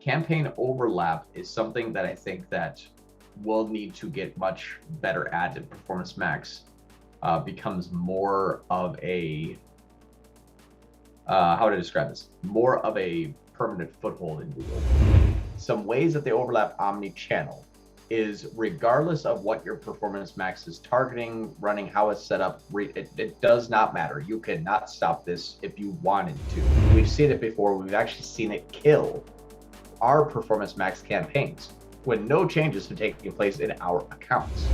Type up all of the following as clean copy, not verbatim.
campaign overlap is something that I think that we'll need to get much better at in Performance Max. Becomes more of a how to describe this? More of a permanent foothold in Google. Some ways that they overlap omni-channel is regardless of what your Performance Max is targeting, running, how it's set up, it does not matter. You cannot stop this if you wanted to. We've seen it before. We've actually seen it kill our Performance Max campaigns when no changes have taken place in our accounts.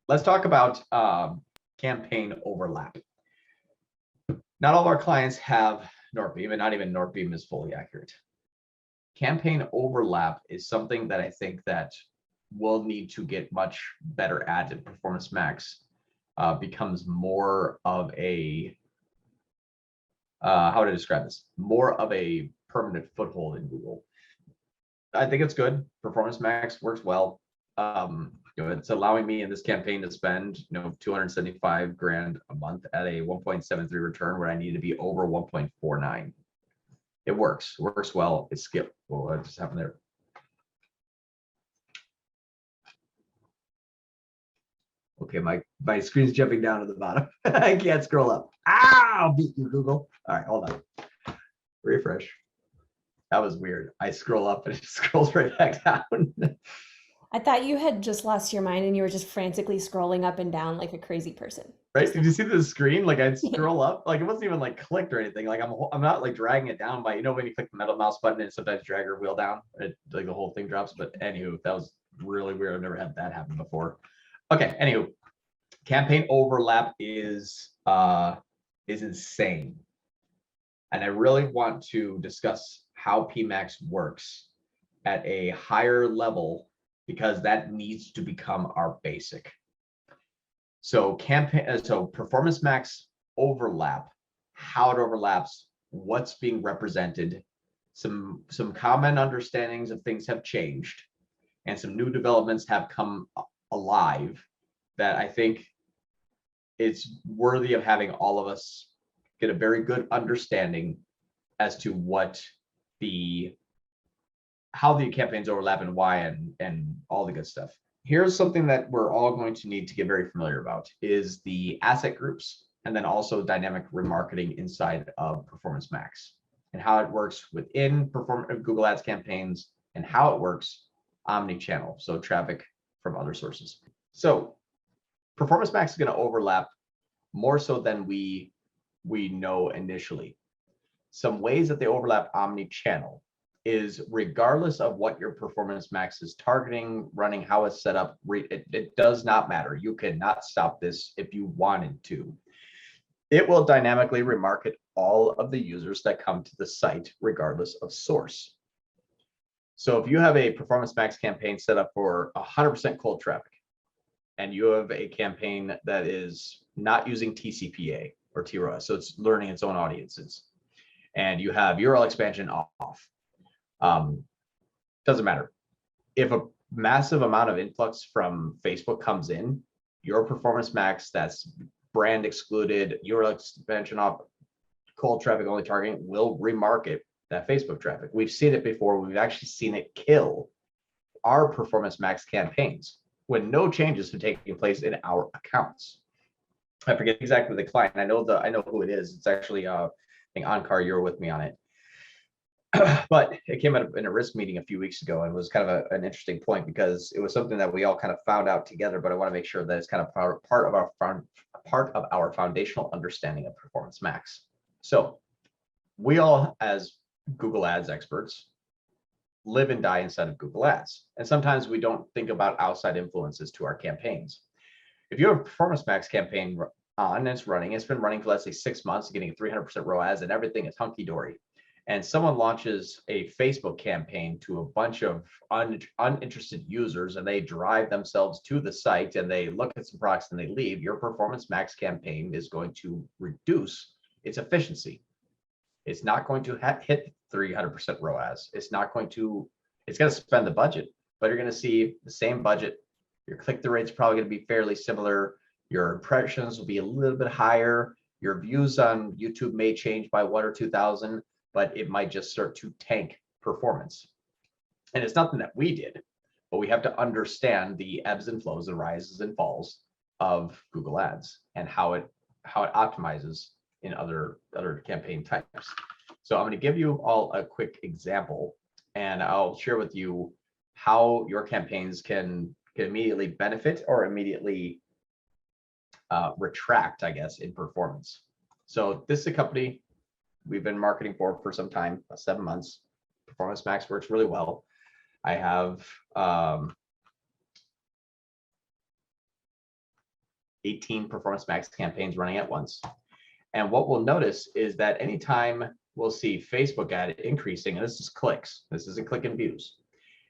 Let's talk about campaign overlap. Not all of our clients have Northbeam, and not even Northbeam is fully accurate. Campaign overlap is something that I think that we'll need to get much better at in Performance Max. Becomes more of a how to describe this? More of a permanent foothold in Google. I think it's good. Performance Max works well. It's allowing me in this campaign to spend, 275 grand a month at a 1.73 return where I need to be over 1.49. It works well. It skipped. Well, what just happened there? Okay, my screen's jumping down to the bottom. I can't scroll up. I'll beat you, Google. All right, hold on. Refresh. That was weird. I scroll up and it scrolls right back down. I thought you had just lost your mind and you were just frantically scrolling up and down like a crazy person. Right? Did you see the screen? Like I'd scroll up, like it wasn't even like clicked or anything. Like I'm not like dragging it down by, when you click the middle mouse button and sometimes drag your wheel down, like the whole thing drops. But anywho, that was really weird. I've never had that happen before. Okay, anywho, campaign overlap is insane. And I really want to discuss how PMax works at a higher level because that needs to become our basic. So Performance Max overlap, how it overlaps, what's being represented, some common understandings of things have changed, and some new developments have come alive that I think it's worthy of having all of us get a very good understanding as to how the campaigns overlap and why and all the good stuff. Here's something that we're all going to need to get very familiar about is the asset groups and then also dynamic remarketing inside of Performance Max and how it works within Google Ads campaigns and how it works omni-channel, so traffic from other sources. So Performance Max is going to overlap more so than we know initially. Some ways that they overlap omni-channel is regardless of what your Performance Max is targeting, running, how it's set up, it does not matter. You cannot stop this if you wanted to. It will dynamically remarket all of the users that come to the site regardless of source. So if you have a Performance Max campaign set up for 100% cold traffic, and you have a campaign that is not using TCPA or TROS, so it's learning its own audiences, and you have URL expansion off, doesn't matter. If a massive amount of influx from Facebook comes in, your Performance Max that's brand excluded, URL expansion off, cold traffic only targeting will remarket that Facebook traffic. We've seen it before. We've actually seen it kill our Performance Max campaigns when no changes have taken place in our accounts. I forget exactly the client. I know who it is. It's actually I think Onkar, you were with me on it. But it came out in a risk meeting a few weeks ago and was kind of an interesting point because it was something that we all kind of found out together, but I want to make sure that it's kind of part of our foundational understanding of Performance Max. So we all, as Google Ads experts, live and die inside of Google Ads. And sometimes we don't think about outside influences to our campaigns. If you have a Performance Max campaign on, it's been running for, let's say, 6 months, getting a 300% ROAS and everything is hunky-dory, and someone launches a Facebook campaign to a bunch of uninterested users and they drive themselves to the site and they look at some products and they leave, your Performance Max campaign is going to reduce its efficiency. It's not going to hit 300% ROAS. It's going to spend the budget, but you're going to see the same budget. Your click-through rate's probably going to be fairly similar. Your impressions will be a little bit higher. Your views on YouTube may change by 1 or 2,000, but it might just start to tank performance. And it's nothing that we did, but we have to understand the ebbs and flows, the rises and falls of Google Ads and how it optimizes in other campaign types. So I'm going to give you all a quick example, and I'll share with you how your campaigns can immediately benefit or immediately retract, I guess, in performance. So this is a company we've been marketing for some time, 7 months. Performance Max works really well. I have 18 Performance Max campaigns running at once. And what we'll notice is that anytime we'll see Facebook ad increasing, and this is clicks, this isn't click and views.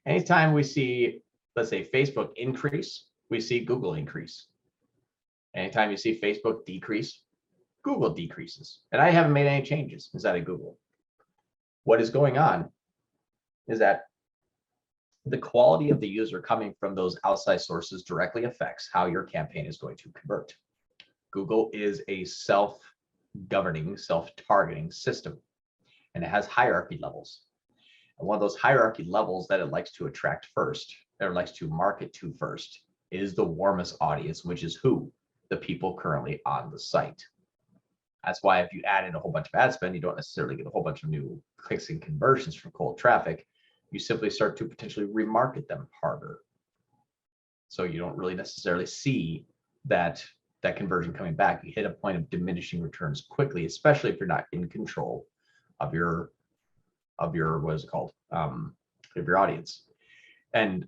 Anytime we see, let's say, Facebook increase, we see Google increase. Anytime you see Facebook decrease, Google decreases. And I haven't made any changes inside of Google. What is going on is that the quality of the user coming from those outside sources directly affects how your campaign is going to convert. Google is a self-governing, self-targeting system, and it has hierarchy levels. And one of those hierarchy levels that it likes to attract first, or likes to market to first, is the warmest audience, which is who? The people currently on the site. That's why if you add in a whole bunch of ad spend, you don't necessarily get a whole bunch of new clicks and conversions from cold traffic. You simply start to potentially remarket them harder. So you don't really necessarily see that conversion coming back. You hit a point of diminishing returns quickly, especially if you're not in control of your what is it called? Of your audience. And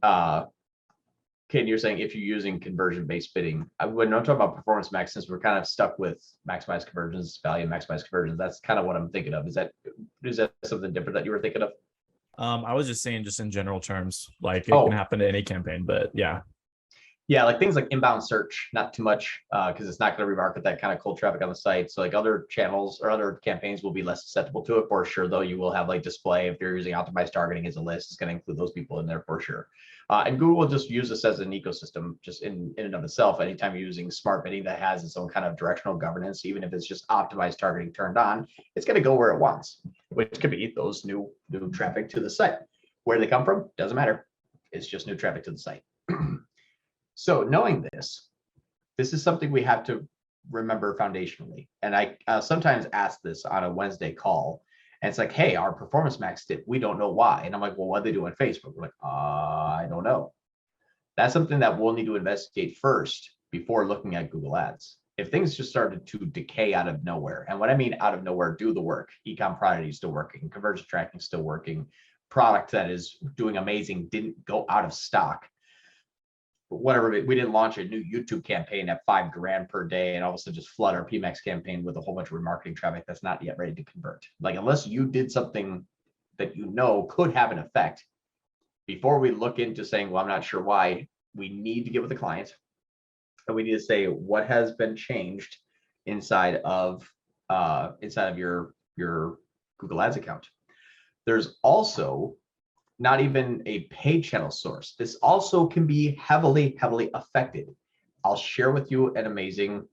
Ken, you're saying if you're using conversion-based bidding, when I'm talking about Performance Max, since we're kind of stuck with maximize conversions, value maximize conversions, that's kind of what I'm thinking of. Is that something different that you were thinking of? I was just saying, just in general terms, like it can happen to any campaign, but yeah. Yeah, like things like inbound search, not too much, because it's not going to remarket that kind of cold traffic on the site. So like other channels or other campaigns will be less susceptible to it for sure, though. You will have like display, if you're using optimized targeting as a list, it's going to include those people in there for sure. And Google will just use this as an ecosystem just in and of itself. Anytime you're using smart bidding that has its own kind of directional governance, even if it's just optimized targeting turned on, it's going to go where it wants, which could be those new traffic to the site. Where they come from, doesn't matter. It's just new traffic to the site. So knowing this is something we have to remember foundationally. And I sometimes ask this on a Wednesday call, and it's like, hey, our Performance Max did, we don't know why. And I'm like, well, what do they do on Facebook? We're like, I don't know. That's something that we'll need to investigate first before looking at Google Ads. If things just started to decay out of nowhere, and what I mean out of nowhere, do the work, e-com product is still working, conversion tracking still working, product that is doing amazing didn't go out of stock, whatever, we didn't launch a new YouTube campaign at $5,000 per day and all of a sudden just flood our PMax campaign with a whole bunch of remarketing traffic that's not yet ready to convert. Like, unless you did something that you know could have an effect, before we look into saying, well, I'm not sure why, we need to get with the client and we need to say what has been changed inside of your Google Ads account. There's also not even a paid channel source. This also can be heavily affected. I'll share with you an amazing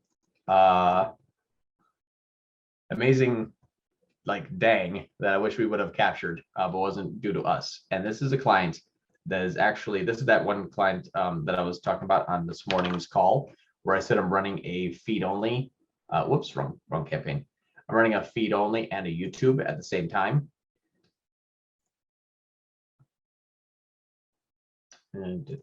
like dang that I wish we would have captured, but wasn't due to us. And this is a client that is actually, this is that one client that I was talking about on this morning's call, where I said I'm running a feed only, whoops, wrong campaign. I'm running a feed only and a YouTube at the same time. This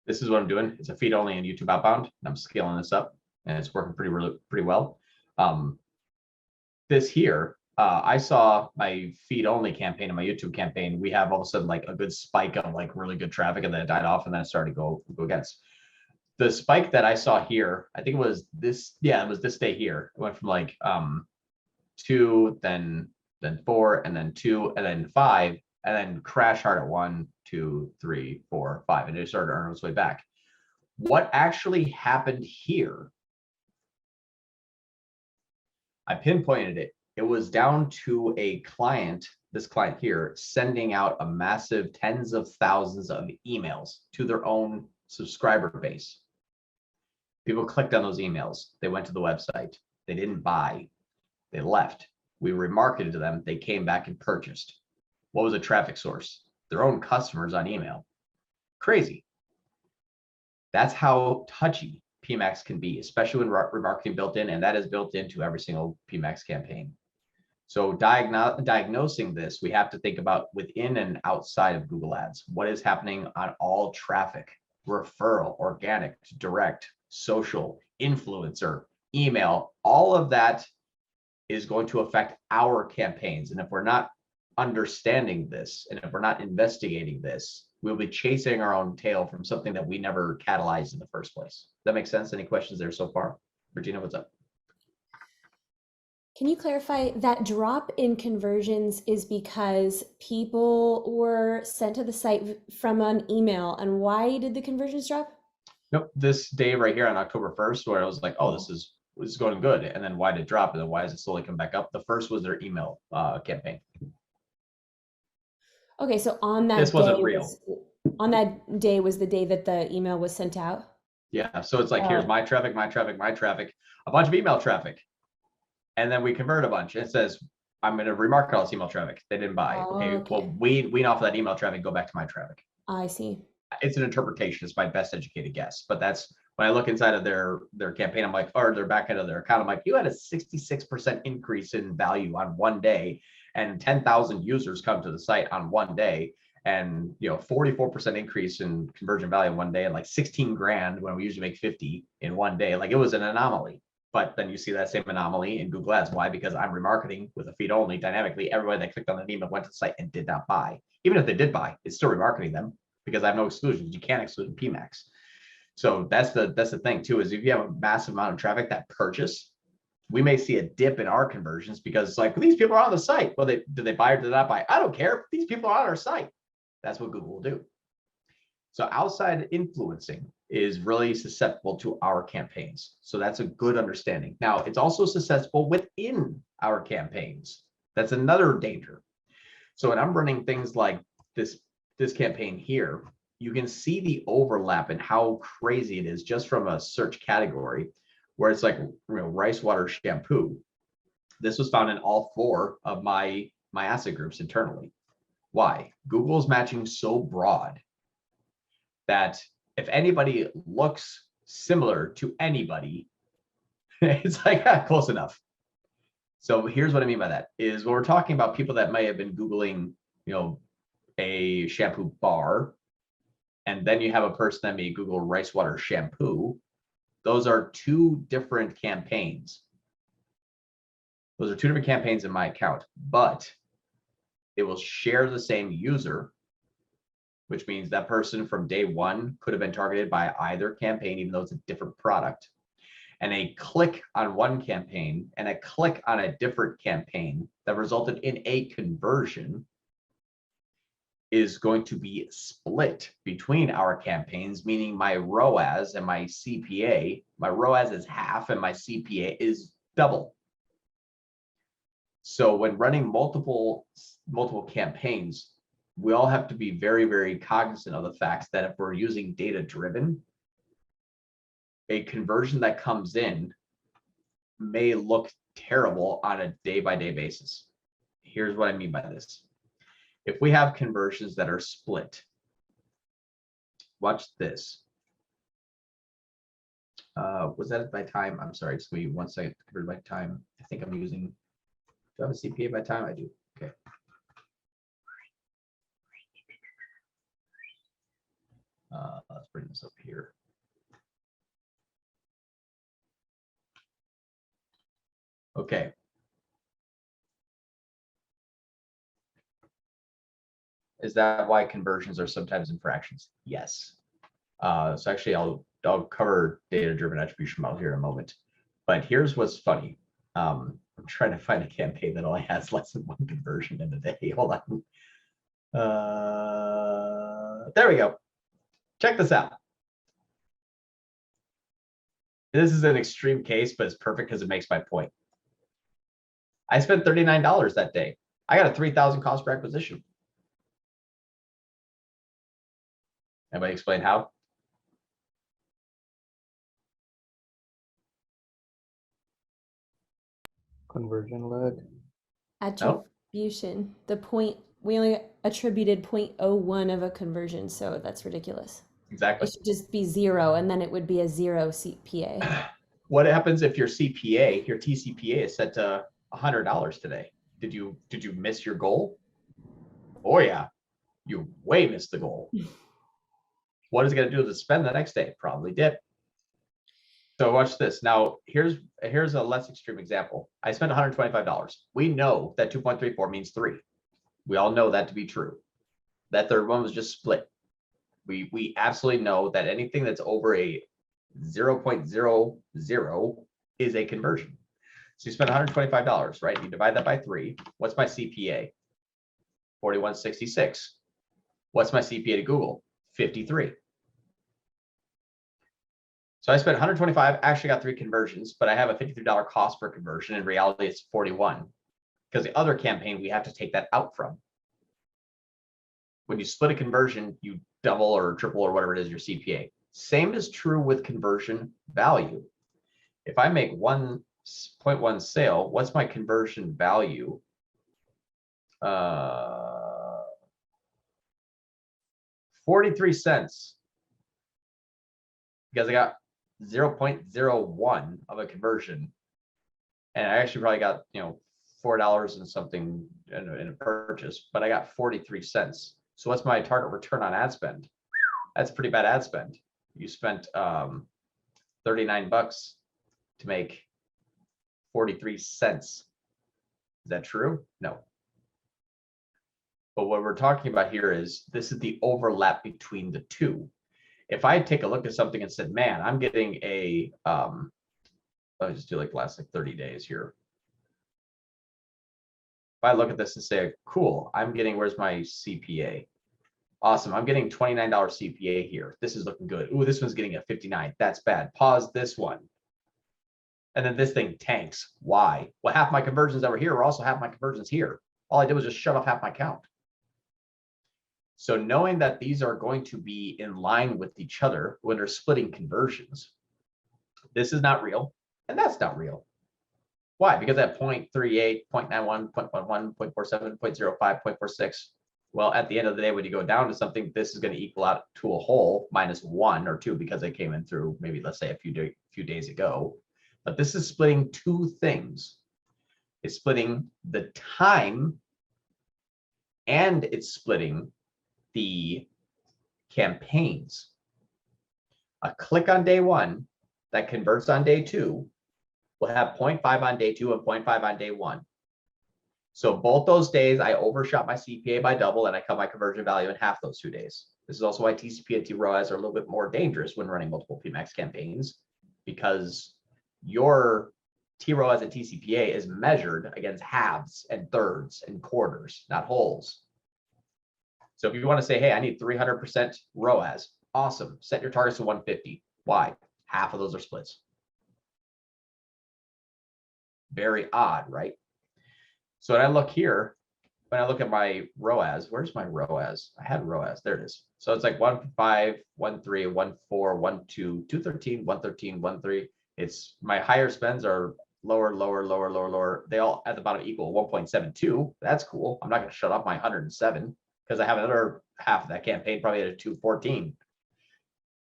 is what I'm doing. It's a feed only and YouTube outbound. And I'm scaling this up and it's working pretty well. This here, I saw my feed only campaign and my YouTube campaign. We have all of a sudden like a good spike of like really good traffic, and then it died off and then it started to go against. The spike that I saw here, I think it was this, yeah, it was this day here. It went from like 2, then 4, and then 2, and then 5, and then crash hard at 1, 2, 3, 4, 5, and it started to earn its way back. What actually happened here? I pinpointed it. It was down to a client, this client here, sending out a massive tens of thousands of emails to their own subscriber base. People clicked on those emails. They went to the website. They didn't buy. They left. We remarketed to them. They came back and purchased. What was a traffic source? Their own customers on email. Crazy. That's how touchy PMax can be, especially when remarketing built in, and that is built into every single PMax campaign. So diagnosing this, we have to think about within and outside of Google Ads. What is happening on all traffic, referral, organic, direct, social, influencer, email, all of that is going to affect our campaigns. And if we're not understanding this, and if we're not investigating this, we'll be chasing our own tail from something that we never catalyzed in the first place. Does that make sense? Any questions there so far? Regina, what's up? Can you clarify that drop in conversions is because people were sent to the site from an email, and why did the conversions drop? Nope, this day right here on October 1st, where I was like, oh, this is going good. And then why did it drop? And then why does it slowly come back up? The first was their email campaign. Okay, so on that This wasn't real. On that day was the day that the email was sent out? Yeah, so it's like, here's my traffic, a bunch of email traffic. And then we convert a bunch. It says, I'm going to remarket all this email traffic. They didn't buy. Okay, well, wean off of that email traffic, go back to my traffic. I see. It's an interpretation. It's my best educated guess. But that's when I look inside of their campaign, I'm like, or their back end of their account, I'm like, you had a 66% increase in value on one day, and 10,000 users come to the site on one day, and 44% increase in conversion value in one day, and like 16 grand when we usually make 50 in one day. Like, it was an anomaly. But then you see that same anomaly in Google Ads. Why? Because I'm remarketing with a feed only dynamically. Everybody that clicked on the email went to the site and did not buy. Even if they did buy, it's still remarketing them because I have no exclusions. You can't exclude in PMax. So that's the thing too, is if you have a massive amount of traffic that purchase, we may see a dip in our conversions because it's like, well, these people are on the site. Well, did they buy or did they not buy? I don't care. These people are on our site. That's what Google will do. So outside influencing is really susceptible to our campaigns. So that's a good understanding. Now, it's also susceptible within our campaigns. That's another danger. So when I'm running things like this campaign here, you can see the overlap and how crazy it is just from a search category where it's like, rice water shampoo. This was found in all 4 of my asset groups internally. Why? Google's matching so broad that if anybody looks similar to anybody, it's like, close enough. So here's what I mean by that is when we're talking about people that may have been Googling, a shampoo bar, and then you have a person that may Google rice water shampoo. Those are 2 different campaigns. Those are 2 different campaigns in my account, but they will share the same user, which means that person from day 1 could have been targeted by either campaign, even though it's a different product. And a click on one campaign and a click on a different campaign that resulted in a conversion is going to be split between our campaigns, meaning my ROAS and my CPA, my ROAS is half and my CPA is double. So when running multiple campaigns, we all have to be very, very cognizant of the facts that if we're using data driven, a conversion that comes in may look terrible on a day-by-day basis. Here's what I mean by this. If we have conversions that are split, watch this. Was that by time? I'm sorry, just give me 1 second to convert by time. I think I'm using, do I have a CPA by time? I do. Okay. Let's bring this up here. Okay. Is that why conversions are sometimes in fractions? Yes. So actually, I'll cover data-driven attribution model here in a moment. But here's what's funny. I'm trying to find a campaign that only has less than 1 conversion in a day. Hold on. There we go. Check this out. This is an extreme case, but it's perfect because it makes my point. I spent $39 that day. I got a 3,000 cost per acquisition. Anybody explain how? Conversion lag. Attribution. The point, we only attributed 0.01 of a conversion, so that's ridiculous. Exactly. It should just be 0, and then it would be a 0 CPA. What happens if your CPA, your TCPA is set to $100 today? Did you miss your goal? Oh yeah, you way missed the goal. What is it going to do to spend the next day? Probably dip. So watch this. Now here's a less extreme example. I spent $125. We know that 2.34 means 3. We all know that to be true. That third one was just split. We absolutely know that anything that's over a 0.00 is a conversion. So you spend $125, right? You divide that by 3. What's my CPA? 41.66. What's my CPA to Google? 53. So I spent 125, actually got 3 conversions, but I have a $53 cost per conversion. In reality, it's 41 because the other campaign, we have to take that out from. When you split a conversion, you double or triple or whatever it is your CPA. Same is true with conversion value. If I make 1.1 sale, what's my conversion value? 43 cents. Because I got 0.01 of a conversion. And I actually probably got, $4 and something in a purchase, but I got 43 cents. So what's my target return on ad spend? That's pretty bad ad spend. You spent 39 bucks to make 43 cents. Is that true? No. But what we're talking about here is this is the overlap between the two. If I take a look at something and said, man, I'm getting a, let me just do like the last 30 days here. If I look at this and say, cool, I'm getting, where's my CPA? Awesome, I'm getting $29 CPA here. This is looking good. Ooh, this one's getting a 59. That's bad. Pause this one. And then this thing tanks. Why? Well, half my conversions that were here were also half my conversions here. All I did was just shut off half my count. So knowing that these are going to be in line with each other when they're splitting conversions, this is not real, and that's not real. Why? Because at 0.38, 0.91, 0.11, 0.47, 0.05, 0.46, well, at the end of the day, when you go down to something, this is going to equal out to a whole minus 1 or 2 because they came in through maybe, let's say, a few days ago. But this is splitting 2 things. It's splitting the time, and it's splitting the campaigns. A click on day 1 that converts on day 2 will have 0.5 on day 2 and 0.5 on day 1. So both those days I overshot my CPA by double and I cut my conversion value in half those 2 days. This is also why TCP and TROAS are a little bit more dangerous when running multiple PMax campaigns, because your TROAS and TCPA is measured against halves and thirds and quarters, not wholes. So if you want to say, hey, I need 300% ROAS, awesome. Set your targets to 150. Why? Half of those are splits. Very odd, right? So when I look here, when I look at my ROAS, where's my ROAS? I had ROAS, there it is. So it's like 1.5, 1.3, 1.4, 1.2, 213, 113, 1.3. It's my higher spends are lower, lower, lower, lower, lower. They all at the bottom equal 1.72. That's cool. I'm not going to shut off my 107 because I have another half of that campaign probably at a 214.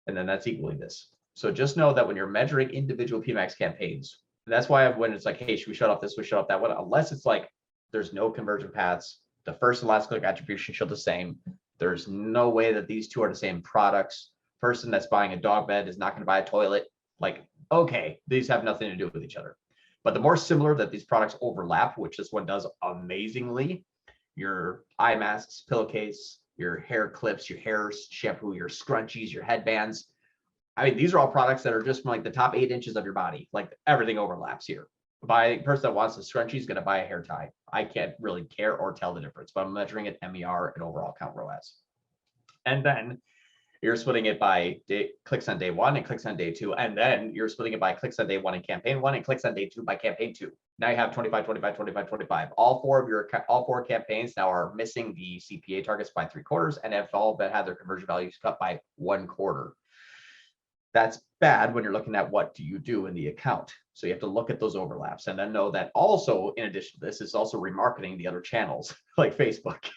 And then that's equaling this. So just know that when you're measuring individual PMax campaigns, that's why when it's like, hey, should we shut off this, we shut off that one, unless it's like there's no conversion paths, the first and last click attribution show the same. There's no way that these two are the same products. Person that's buying a dog bed is not going to buy a toilet. Like, okay, these have nothing to do with each other. But the more similar that these products overlap, which this one does amazingly, your eye masks, pillowcase, your hair clips, your hair shampoo, your scrunchies, your headbands. I mean, these are all products that are just from like the top 8 inches of your body. Like everything overlaps here. By a person that wants a scrunchie is going to buy a hair tie. I can't really care or tell the difference, but I'm measuring it MER and overall count ROAS. And then you're splitting it by clicks on day 1 and clicks on day 2. And then you're splitting it by clicks on day 1 in campaign 1 and clicks on day 2 by campaign 2. Now you have 25, 25, 25, 25. All four campaigns now are missing the CPA targets by 3/4 and have all but had their conversion values cut by 1/4. That's bad when you're looking at what do you do in the account. So you have to look at those overlaps and then know that also, in addition to this, is also remarketing the other channels like Facebook.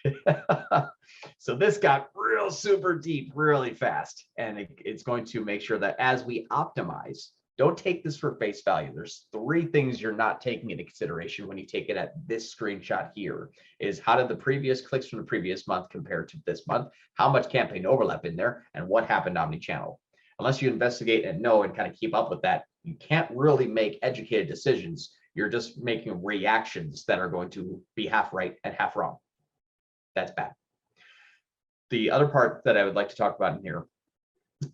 So this got real super deep really fast. And it's going to make sure that as we optimize, don't take this for face value. There's 3 things you're not taking into consideration when you take it at this screenshot here is how did the previous clicks from the previous month compare to this month? How much campaign overlap in there and what happened omni-channel? Unless you investigate and know and kind of keep up with that, you can't really make educated decisions. You're just making reactions that are going to be half right and half wrong. That's bad. The other part that I would like to talk about in here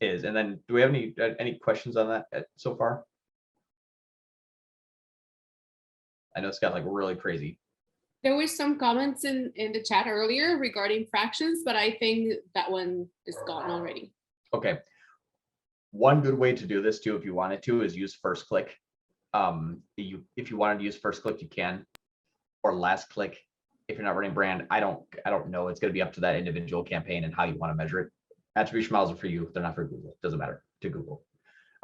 is, and then do we have any questions on that so far? I know it's got like really crazy. There was some comments in the chat earlier regarding fractions, but I think that one is gone already. Okay. One good way to do this too, if you wanted to, is use first click. If you wanted to use first click, you can, or last click. If you're not running brand, I don't know. It's going to be up to that individual campaign and how you want to measure it. Attribution models are for you. They're not for Google. It doesn't matter to Google.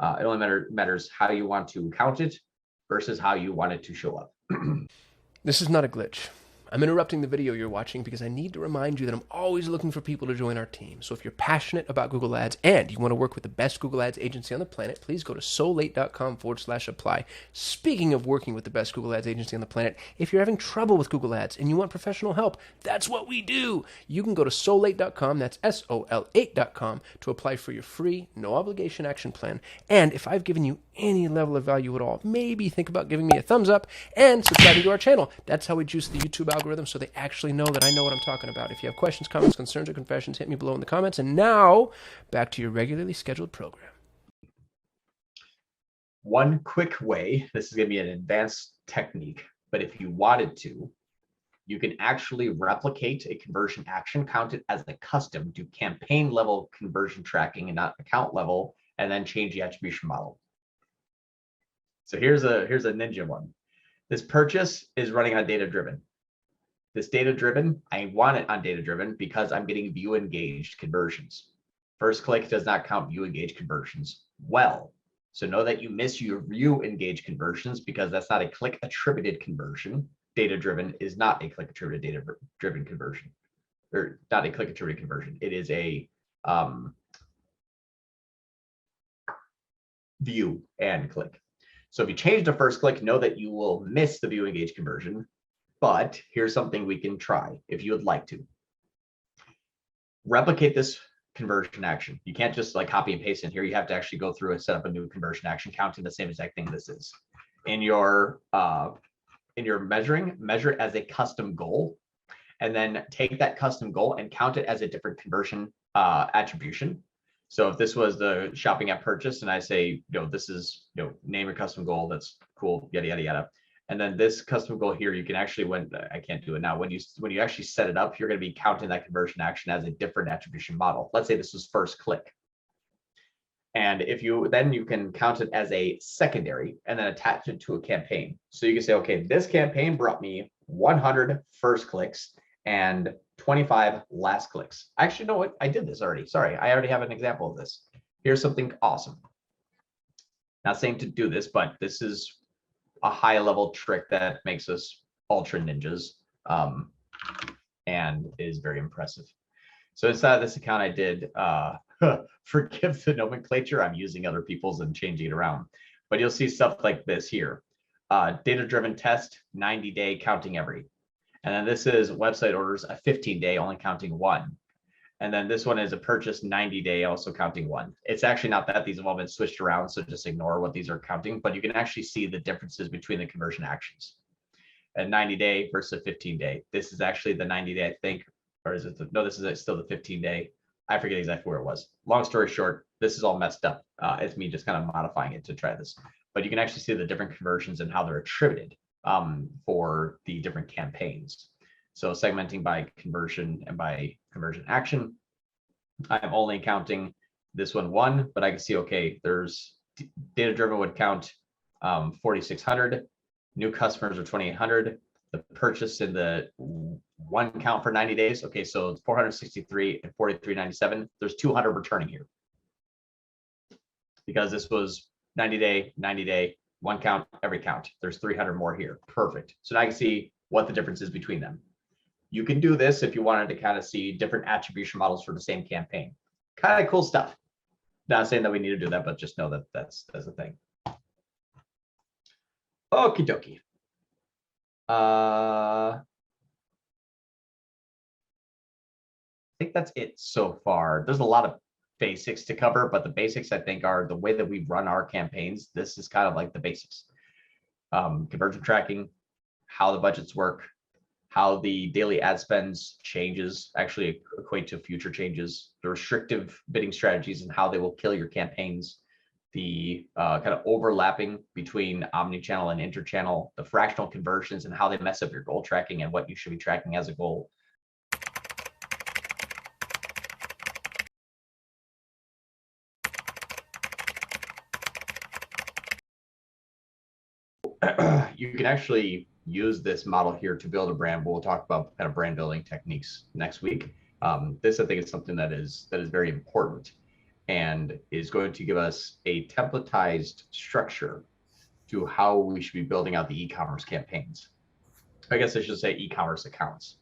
It only matters how you want to count it versus how you want it to show up. This is not a glitch. I'm interrupting the video you're watching because I need to remind you that I'm always looking for people to join our team. So if you're passionate about Google Ads and you want to work with the best Google Ads agency on the planet, please go to solate.com/apply. Speaking of working with the best Google Ads agency on the planet, if you're having trouble with Google Ads and you want professional help, that's what we do. You can go to solate.com, that's SOL8.com, to apply for your free, no obligation action plan. And if I've given you any level of value at all, maybe think about giving me a thumbs up and subscribing to our channel. That's how we juice the YouTube algorithm so they actually know that I know what I'm talking about. If you have questions, comments, concerns, or confessions, hit me below in the comments. And now, back to your regularly scheduled program. One quick way, this is going to be an advanced technique, but if you wanted to, you can actually replicate a conversion action, count it as a custom, do campaign level conversion tracking and not account level, and then change the attribution model. So here's a ninja one. This purchase is running on data driven. This data driven, I want it on data driven because I'm getting view engaged conversions. First click does not count view engaged conversions. Well, so know that you miss your view engaged conversions because that's not a click attributed conversion. Data driven is not a click attributed data driven conversion, or not a click attributed conversion. It is a view and click. So if you change the first click, know that you will miss the view engage conversion, but here's something we can try if you would like to. Replicate this conversion action. You can't just like copy and paste in here. You have to actually go through and set up a new conversion action counting the same exact thing this is. In your measuring, measure it as a custom goal, and then take that custom goal and count it as a different conversion attribution. So if this was the shopping app purchase and I say, this is, name your custom goal, that's cool, yada, yada, yada. And then this custom goal here, you can actually, I can't do it now, when you actually set it up, you're going to be counting that conversion action as a different attribution model. Let's say this was first click. And if you can count it as a secondary and then attach it to a campaign. So you can say, okay, this campaign brought me 100 first clicks and 25 last clicks. Actually, know what? I did this already. Sorry, I already have an example of this. Here's something awesome. Not saying to do this, but this is a high level trick that makes us ultra ninjas and is very impressive. So inside of this account, I did, forgive the nomenclature, I'm using other people's and changing it around, but you'll see stuff like this here. Data-driven test, 90-day counting every. And then this is website orders, a 15-day, only counting 1. And then this one is a purchase 90-day, also counting 1. It's actually not that, these have all been switched around, so just ignore what these are counting, but you can actually see the differences between the conversion actions. A 90-day versus a 15-day. This is actually the 90-day, I think, or is it no, this is still the 15-day. I forget exactly where it was. Long story short, this is all messed up. It's me just kind of modifying it to try this. But you can actually see the different conversions and how they're attributed for the different campaigns. So segmenting by conversion and by conversion action. I'm only counting this one 1, but I can see, okay, there's data driven would count 4,600, new customers are 2,800, the purchase in the 1 count for 90 days. Okay, so it's 463 and 43.97. There's 200 returning here. because this was 90 day, one count, every count. There's 300 more here. Perfect. So now I can see what the difference is between them. You can do this if you wanted to kind of see different attribution models for the same campaign. Kind of cool stuff. Not saying that we need to do that, but just know that that's a thing. Okie dokie. I think that's it so far. There's a lot of basics to cover, but the basics I think are the way that we run our campaigns. This is kind of like the basics. Conversion tracking, how the budgets work, how the daily ad spends changes actually equate to future changes, the restrictive bidding strategies and how they will kill your campaigns, the kind of overlapping between omni-channel and interchannel, the fractional conversions and how they mess up your goal tracking and what you should be tracking as a goal. You can actually use this model here to build a brand. We'll talk about kind of brand building techniques next week. This, I think, is something that is very important and is going to give us a templatized structure to how we should be building out the e-commerce campaigns. I guess I should say e-commerce accounts.